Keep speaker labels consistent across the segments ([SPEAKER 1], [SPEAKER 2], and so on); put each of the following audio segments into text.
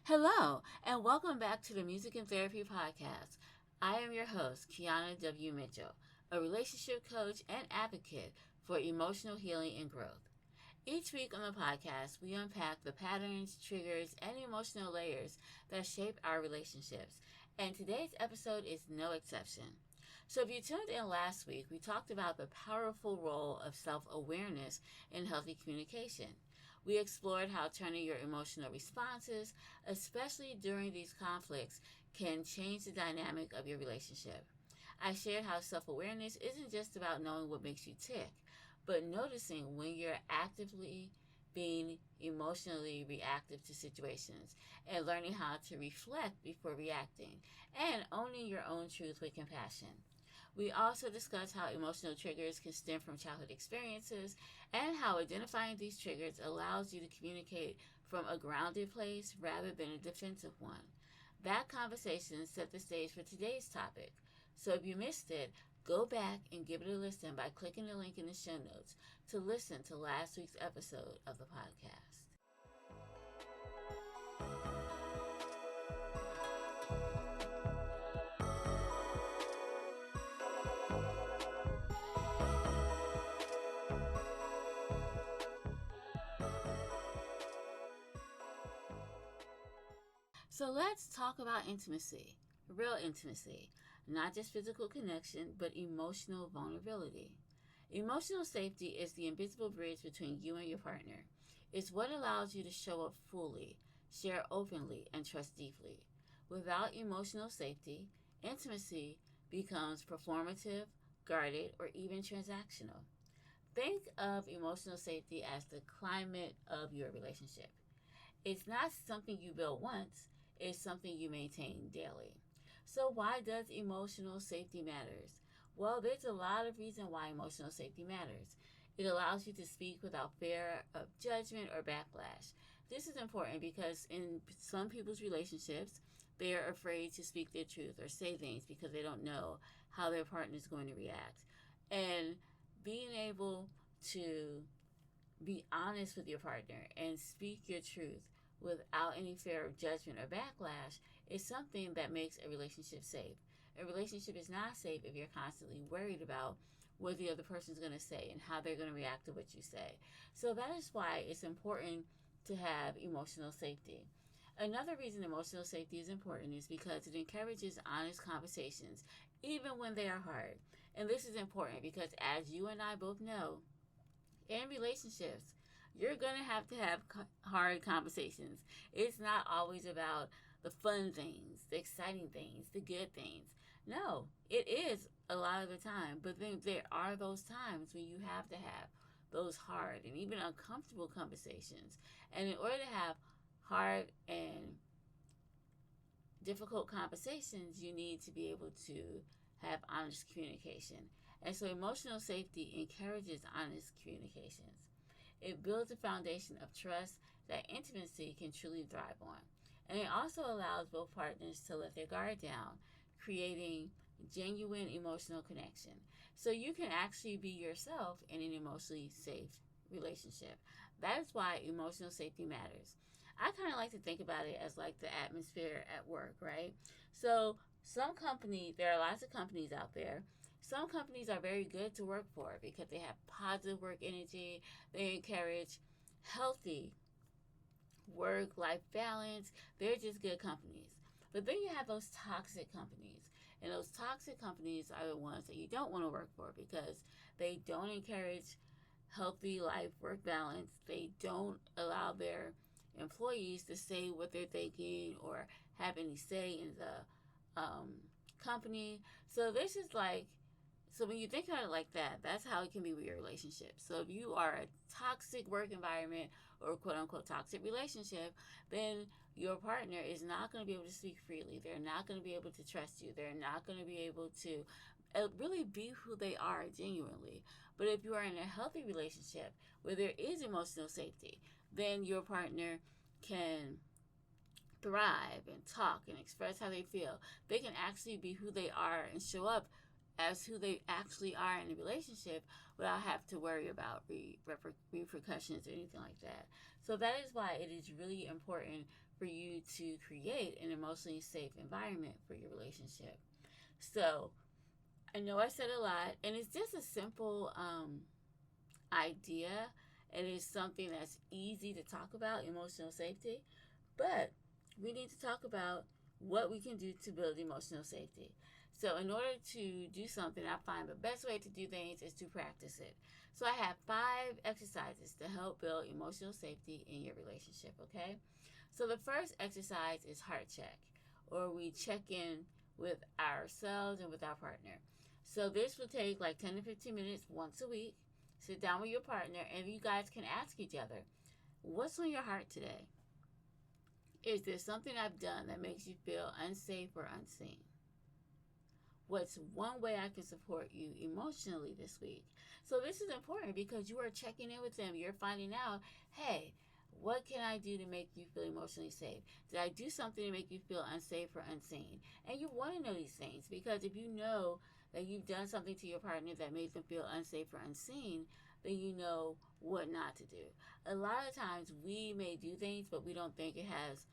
[SPEAKER 1] Hello, and welcome back to the Music and Therapy Podcast. I am your host, Keana W. Mitchell, a relationship coach and advocate for emotional healing and growth. Each week on the podcast, we unpack the patterns, triggers, and emotional layers that shape our relationships, and today's episode is no exception. So, if you tuned in last week, we talked about the powerful role of self awareness in healthy communication. We explored how turning your emotional responses, especially during these conflicts, can change the dynamic of your relationship. I shared how self awareness isn't just about knowing what makes you tick, but noticing when you're actively being emotionally reactive to situations and learning how to reflect before reacting and owning your own truth with compassion. We also discuss how emotional triggers can stem from childhood experiences and how identifying these triggers allows you to communicate from a grounded place rather than a defensive one. That conversation set the stage for today's topic. So if you missed it, go back and give it a listen by clicking the link in the show notes to listen to last week's episode of the podcast. So let's talk about intimacy, real intimacy, not just physical connection, but emotional vulnerability. Emotional safety is the invisible bridge between you and your partner. It's what allows you to show up fully, share openly, and trust deeply. Without emotional safety, intimacy becomes performative, guarded, or even transactional. Think of emotional safety as the climate of your relationship. It's not something you build once, it's something you maintain daily. So why does emotional safety matters? Well, there's a lot of reason why emotional safety matters. It allows you to speak without fear of judgment or backlash. This is important because in some people's relationships, they are afraid to speak their truth or say things because they don't know how their partner is going to react. And being able to be honest with your partner and speak your truth without any fear of judgment or backlash is something that makes a relationship safe. A relationship is not safe if you're constantly worried about what the other person is going to say and how they're going to react to what you say. So that is why it's important to have emotional safety. Another reason emotional safety is important is because it encourages honest conversations, even when they are hard. And this is important because, as you and I both know, in relationships, you're going to have hard conversations. It's not always about the fun things, the exciting things, the good things. No, it is a lot of the time. But then there are those times when you have to have those hard and even uncomfortable conversations. And in order to have hard and difficult conversations, you need to be able to have honest communication. And so emotional safety encourages honest communications. It builds a foundation of trust that intimacy can truly thrive on. And it also allows both partners to let their guard down, creating genuine emotional connection. So you can actually be yourself in an emotionally safe relationship. That is why emotional safety matters. I kind of like to think about it as like the atmosphere at work, right? So there are lots of companies out there. Some companies are very good to work for because they have positive work energy. They encourage healthy work-life balance. They're just good companies. But then you have those toxic companies. And those toxic companies are the ones that you don't want to work for because they don't encourage healthy life work balance. They don't allow their employees to say what they're thinking or have any say in the company. So this is like, so when you think about it like that, that's how it can be with your relationship. So if you are a toxic work environment or quote unquote toxic relationship, then your partner is not going to be able to speak freely. They're not going to be able to trust you. They're not going to be able to really be who they are genuinely. But if you are in a healthy relationship where there is emotional safety, then your partner can thrive and talk and express how they feel. They can actually be who they are and show up as who they actually are in a relationship without having to worry about repercussions or anything like that. So that is why it is really important for you to create an emotionally safe environment for your relationship. So, I know I said a lot, and it's just a simple idea. It is something that's easy to talk about, emotional safety, but we need to talk about what we can do to build emotional safety. So, in order to do something, I find the best way to do things is to practice it. So, I have 5 exercises to help build emotional safety in your relationship, okay? So, the first exercise is heart check, or we check in with ourselves and with our partner. So, this will take like 10 to 15 minutes once a week. Sit down with your partner, and you guys can ask each other, what's on your heart today? Is there something I've done that makes you feel unsafe or unseen? What's one way I can support you emotionally this week? So this is important because you are checking in with them. You're finding out, hey, what can I do to make you feel emotionally safe? Did I do something to make you feel unsafe or unseen? And you want to know these things because if you know that you've done something to your partner that made them feel unsafe or unseen, then you know what not to do. A lot of times we may do things, but we don't think it has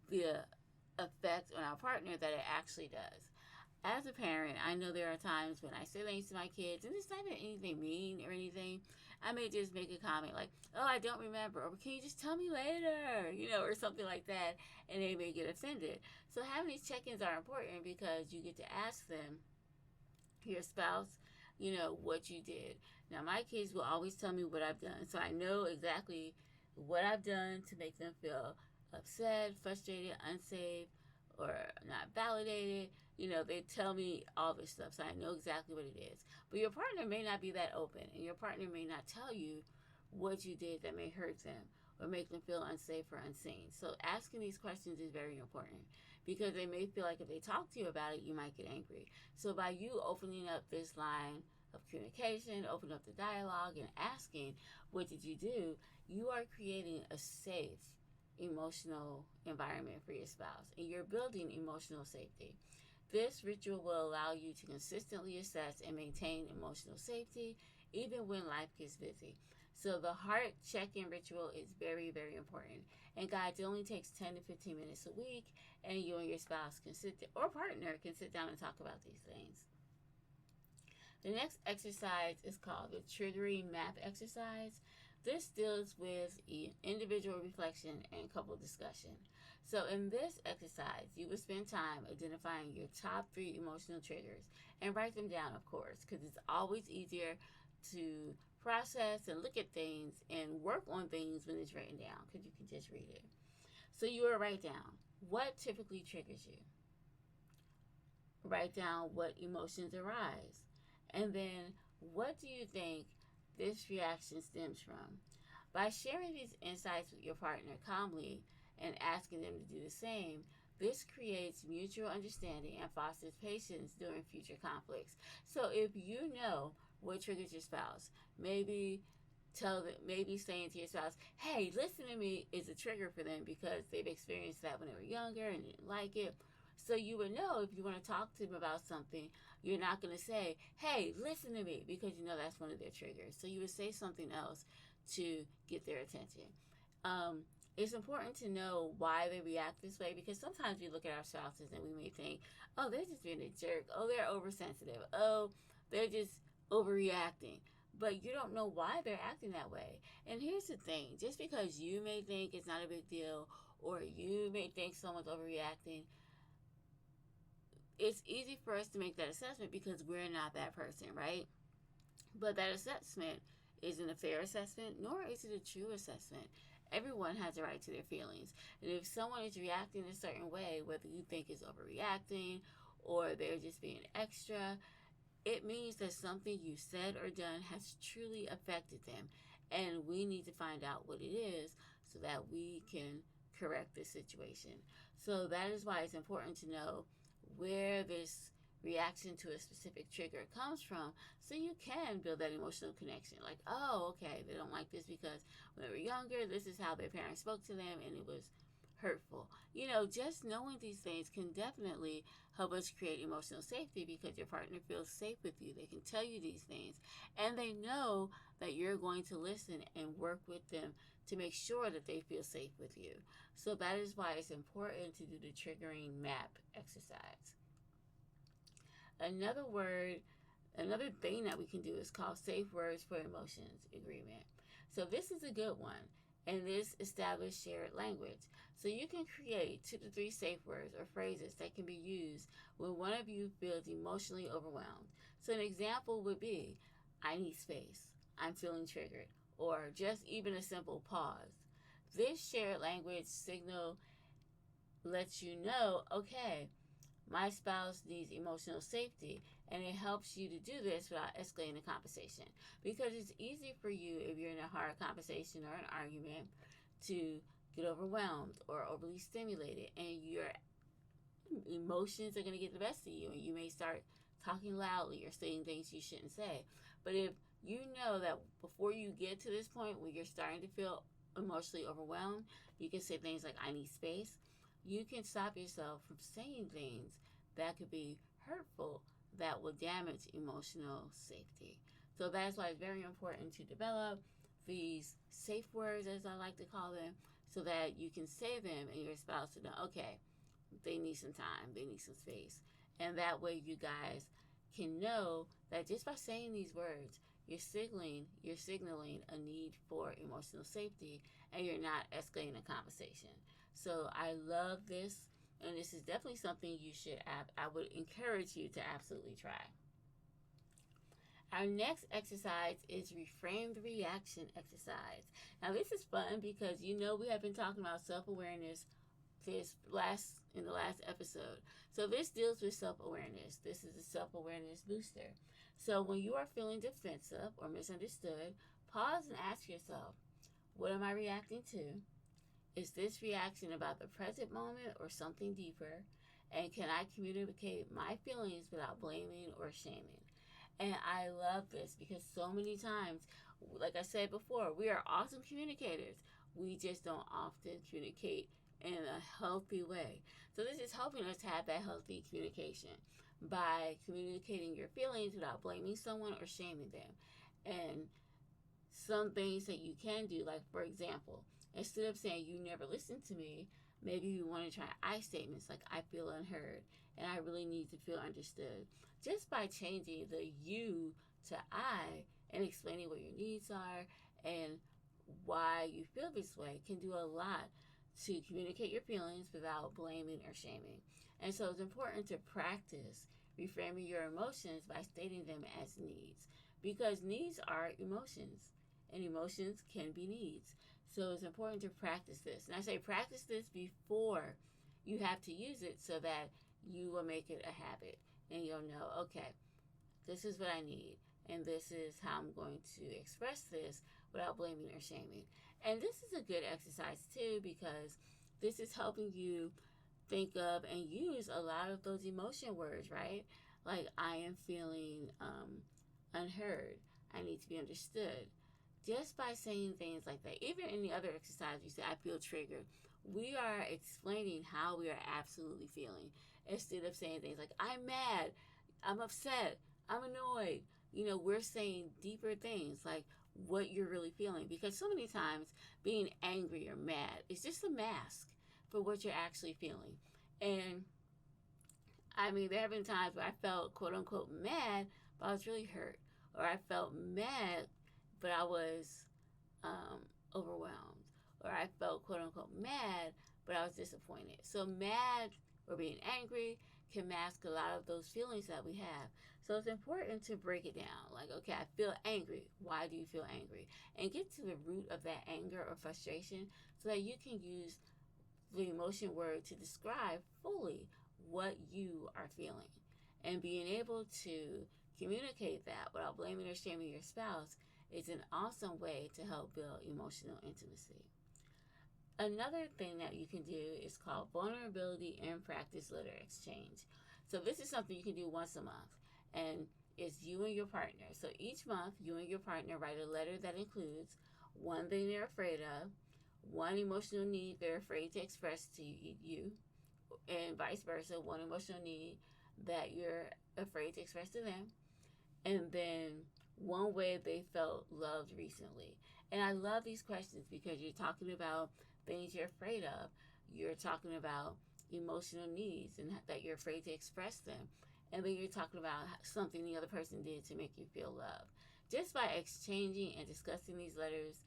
[SPEAKER 1] the effect on our partner that it actually does. As a parent, I know there are times when I say things to my kids, and it's not even anything mean or anything. I may just make a comment like, oh, I don't remember, or can you just tell me later, or something like that, and they may get offended. So having these check-ins are important because you get to ask them, your spouse, what you did. Now, my kids will always tell me what I've done, so I know exactly what I've done to make them feel upset, frustrated, unsafe, or not validated. They tell me all this stuff, so I know exactly what it is. But your partner may not be that open, and your partner may not tell you what you did that may hurt them or make them feel unsafe or unseen. So asking these questions is very important because they may feel like if they talk to you about it, you might get angry. So by you opening up this line of communication, opening up the dialogue and asking, what did you do? You are creating a safe emotional environment for your spouse, and you're building emotional safety. This ritual will allow you to consistently assess and maintain emotional safety even when life gets busy. So the heart check-in ritual is very, very important. And guys, it only takes 10 to 15 minutes a week, and you and your spouse can or partner can sit down and talk about these things. The next exercise is called the triggering map exercise. This deals with individual reflection and couple discussion. So in this exercise, you will spend time identifying your top 3 emotional triggers and write them down, of course, because it's always easier to process and look at things and work on things when it's written down because you can just read it. So you will write down what typically triggers you. Write down what emotions arise. And then what do you think this reaction stems from? By sharing these insights with your partner calmly and asking them to do the same, this creates mutual understanding and fosters patience during future conflicts. So if you know what triggers your spouse, maybe saying to your spouse, hey, listen to me, is a trigger for them because they've experienced that when they were younger and didn't like it. So you would know if you want to talk to them about something, you're not going to say, hey, listen to me, because you know that's one of their triggers. So you would say something else to get their attention. It's important to know why they react this way because sometimes we look at our spouses and we may think, oh, they're just being a jerk. Oh, they're oversensitive. Oh, they're just overreacting. But you don't know why they're acting that way. And here's the thing. Just because you may think it's not a big deal or you may think someone's overreacting, it's easy for us to make that assessment because we're not that person, right? But that assessment isn't a fair assessment, nor is it a true assessment. Everyone has a right to their feelings. And if someone is reacting a certain way, whether you think it's overreacting or they're just being extra, it means that something you said or done has truly affected them. And we need to find out what it is so that we can correct the situation. So that is why it's important to know where this reaction to a specific trigger comes from so you can build that emotional connection. Like, oh, okay, they don't like this because when they were younger, this is how their parents spoke to them and it was hurtful. Just knowing these things can definitely help us create emotional safety because your partner feels safe with you. They can tell you these things and they know that you're going to listen and work with them to make sure that they feel safe with you. So that is why it's important to do the triggering map exercise. Another word, another thing that we can do is called safe words for emotions agreement. So this is a good one, and this established shared language. So you can create 2 to 3 safe words or phrases that can be used when one of you feels emotionally overwhelmed. So an example would be, I need space, I'm feeling triggered, or just even a simple pause. This shared language signal lets you know, okay, my spouse needs emotional safety, and it helps you to do this without escalating the conversation. Because it's easy for you, if you're in a hard conversation or an argument, to get overwhelmed or overly stimulated, and your emotions are going to get the best of you, and you may start talking loudly or saying things you shouldn't say. But if you know that before you get to this point where you're starting to feel emotionally overwhelmed, you can say things like, I need space. You can stop yourself from saying things that could be hurtful, that will damage emotional safety. So that's why it's very important to develop these safe words, as I like to call them, so that you can say them and your spouse will know, okay, they need some time, they need some space. And that way you guys can know that just by saying these words, you're signaling a need for emotional safety, and you're not escalating a conversation. So I love this, and this is definitely something you should I would encourage you to absolutely try. Our next exercise is reframe the reaction exercise. Now this is fun because we have been talking about self-awareness in the last episode. So this deals with self-awareness. This is a self-awareness booster. So when you are feeling defensive or misunderstood, pause and ask yourself, what am I reacting to? Is this reaction about the present moment or something deeper? And can I communicate my feelings without blaming or shaming? And I love this because so many times, like I said before, we are awesome communicators. We just don't often communicate in a healthy way. So this is helping us have that healthy communication by communicating your feelings without blaming someone or shaming them. And some things that you can do, like for example, instead of saying you never listen to me, maybe you want to try I statements like I feel unheard and I really need to feel understood. Just by changing the you to I and explaining what your needs are and why you feel this way can do a lot to communicate your feelings without blaming or shaming. And so it's important to practice reframing your emotions by stating them as needs, because needs are emotions and emotions can be needs. So it's important to practice this. And I say practice this before you have to use it so that you will make it a habit and you'll know, okay, this is what I need and this is how I'm going to express this without blaming or shaming. And this is a good exercise too, because this is helping you think of and use a lot of those emotion words, right? Like I am feeling unheard. I need to be understood. Just by saying things like that, even in the other exercise, you say, I feel triggered. We are explaining how we are absolutely feeling instead of saying things like, I'm mad, I'm upset, I'm annoyed. We're saying deeper things like what you're really feeling, because so many times being angry or mad is just a mask for what you're actually feeling. And I mean, there have been times where I felt quote unquote mad, but I was really hurt, or I felt mad, but I was overwhelmed, or I felt quote unquote mad, but I was disappointed. So mad or being angry can mask a lot of those feelings that we have. So it's important to break it down. Like, okay, I feel angry. Why do you feel angry? And get to the root of that anger or frustration so that you can use the emotion word to describe fully what you are feeling. And being able to communicate that without blaming or shaming your spouse is an awesome way to help build emotional intimacy. Another thing that you can do is called vulnerability and practice letter exchange. So this is something you can do once a month, and it's you and your partner. So each month, you and your partner write a letter that includes one thing they're afraid of, one emotional need they're afraid to express to you, and vice versa, one emotional need that you're afraid to express to them, and then one way they felt loved recently. And I love these questions because you're talking about things you're afraid of. You're talking about emotional needs and that you're afraid to express them. And then you're talking about something the other person did to make you feel loved. Just by exchanging and discussing these letters,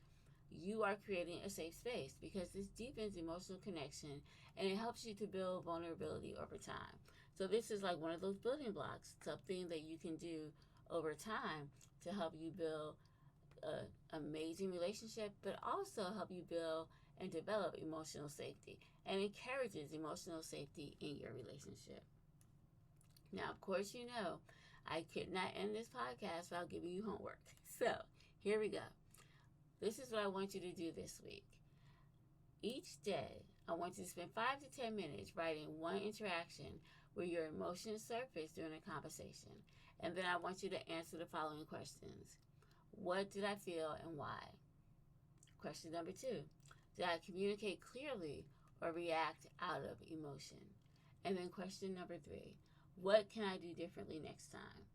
[SPEAKER 1] you are creating a safe space because this deepens emotional connection and it helps you to build vulnerability over time. So this is like one of those building blocks, something that you can do over time to help you build an amazing relationship, but also help you build and develop emotional safety and encourages emotional safety in your relationship. Now, of course, you know, I could not end this podcast without giving you homework. So here we go. This is what I want you to do this week. Each day, I want you to spend 5 to 10 minutes writing one interaction where your emotions surface during a conversation. And then I want you to answer the following questions. What did I feel and why? Question number 2. Did I communicate clearly or react out of emotion? And then question number 3. What can I do differently next time?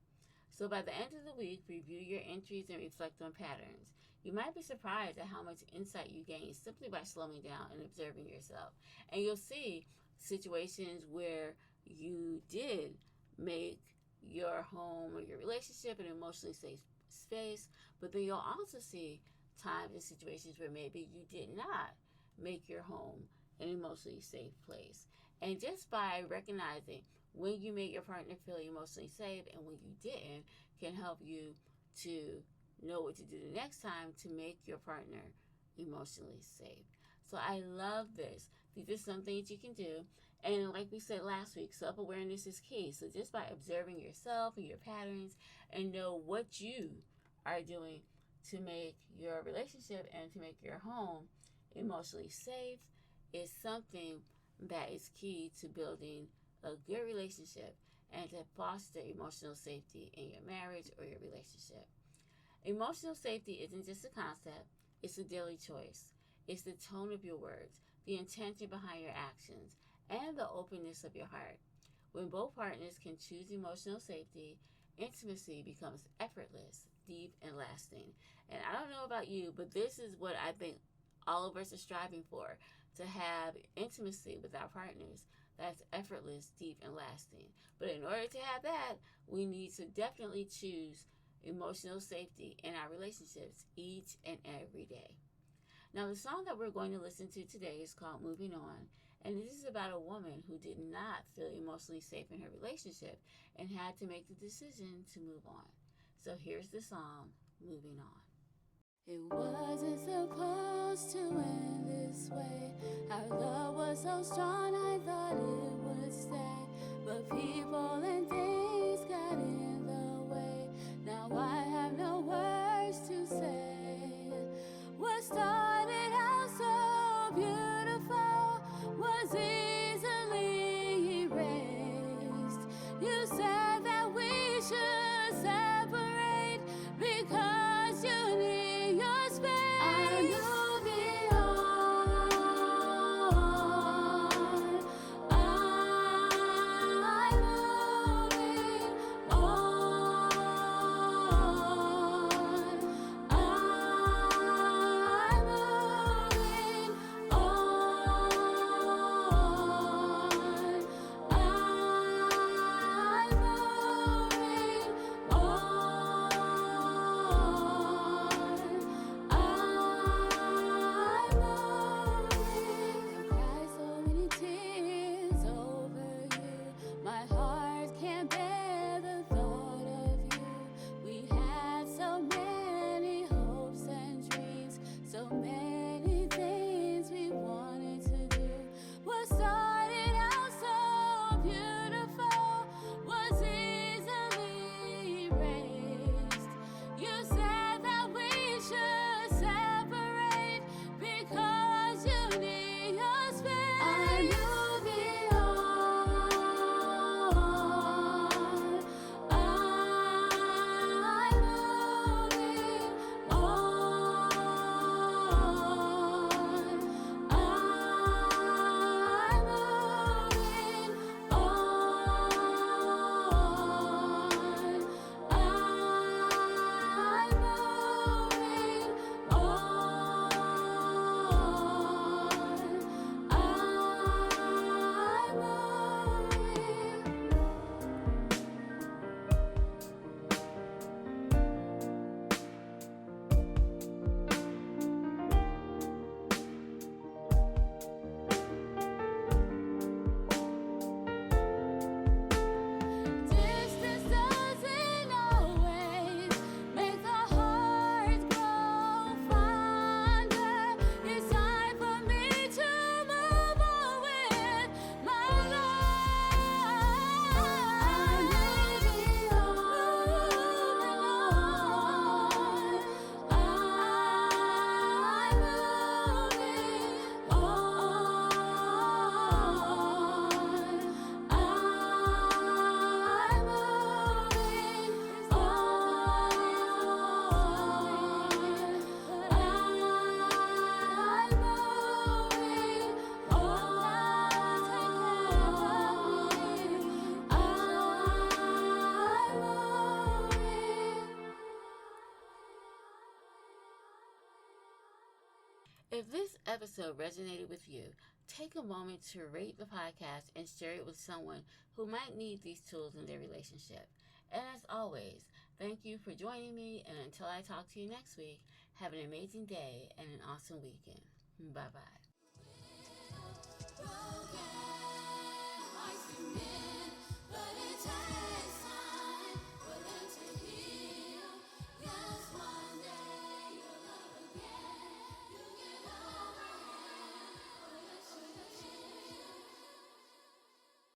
[SPEAKER 1] So by the end of the week, review your entries and reflect on patterns. You might be surprised at how much insight you gain simply by slowing down and observing yourself. And you'll see situations where you did make your home or your relationship an emotionally safe space, but then you'll also see times and situations where maybe you did not make your home an emotionally safe place. And just by recognizing when you made your partner feel emotionally safe and when you didn't can help you to know what to do the next time to make your partner emotionally safe. So I love this. These are some things you can do. And like we said last week, self-awareness is key. So just by observing yourself and your patterns and know what you are doing to make your relationship and to make your home emotionally safe is something that is key to building a good relationship and to foster emotional safety in your marriage or your relationship. Emotional safety isn't just a concept, it's a daily choice. It's the tone of your words, the intention behind your actions, and the openness of your heart. When both partners can choose emotional safety, intimacy becomes effortless, deep, and lasting. And I don't know about you, but this is what I think all of us are striving for, to have intimacy with our partners that's effortless, deep, and lasting. But in order to have that, we need to definitely choose emotional safety in our relationships each and every day. Now, the song that we're going to listen to today is called Moving On, and this is about a woman who did not feel emotionally safe in her relationship and had to make the decision to move on. So here's the song, Moving On.
[SPEAKER 2] It wasn't supposed to end this way. Our love was so strong, I thought it would stay. But people and things got in the way. Now I have no words to say. What started out so beautiful was easily erased. You said that we should separate because you need your space. I'm moving on. I'm moving on.
[SPEAKER 1] episode resonated with you, take a moment to rate the podcast and share it with someone who might need these tools in their relationship. And as always, thank you for joining me, and until I talk to you next week, have an amazing day and an awesome weekend. Bye bye.